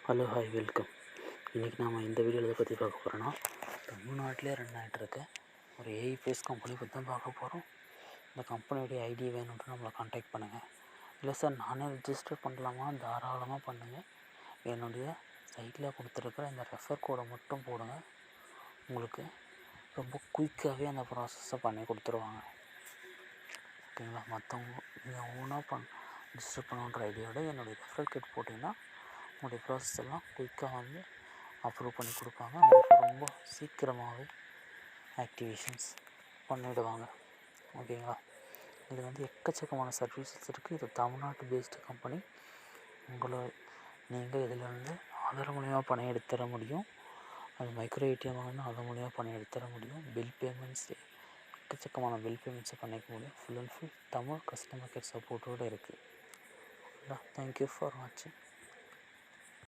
Hello hi welcome. இன்றைக்கி நாம் இந்த வீடியோவில் எதை பற்றி பார்க்க போகிறோன்னா, தமிழ்நாட்டிலே ரன் ஆகிட்டுருக்க ஒரு ஏஐ பேஸ் கம்பெனி பற்றி தான் பார்க்க போகிறோம். இந்த கம்பெனியோடைய ஐடி வேணும்ட்டு நம்மளை கான்டாக்ட் பண்ணுங்கள். இல்லை சார் நானே ரிஜிஸ்டர் பண்ணலாமா? தாராளமாக பண்ணுங்கள். என்னுடைய சைட்டில் கொடுத்துருக்குற இந்த ரெஃபர் கோடை மட்டும் போடுங்க. உங்களுக்கு ரொம்ப குயிக்காகவே அந்த ப்ராசஸை பண்ணி கொடுத்துருவாங்க. ஓகேங்களா? மற்றவங்க நீங்கள் ஓனாக ரிஜிஸ்டர் பண்ணுன்ற ஐடியோட என்னுடைய ரெஃபரல் கோட் போட்டிங்கன்னா உங்களுடைய ப்ராசஸ் எல்லாம் குயிக்காக அப்ரூவ் பண்ணி கொடுப்பாங்க. உங்களுக்கு ரொம்ப சீக்கிரமாகவே ஆக்டிவேஷன்ஸ் பண்ணிவிடுவாங்க. ஓகேங்களா? இது எக்கச்சக்கமான சர்வீசஸ் இருக்குது. இது தமிழ்நாட்டு பேஸ்டு கம்பெனி. நீங்கள் இதில் ஆதார் மூலிமா பணம் எடுத்துட முடியும். அது மைக்ரோ ஏடிஎம் வாங்கினா அது மூலிமா பணம் எடுத்துட முடியும். பில் பேமெண்ட்ஸ் எக்கச்சக்கமான பில் பேமெண்ட்ஸை பண்ணிக்க முடியும். Full and full Tamil customer care சப்போர்ட்டோடு இருக்குது. ஓகேங்களா? தேங்க்யூ ஃபார் வாட்சிங்.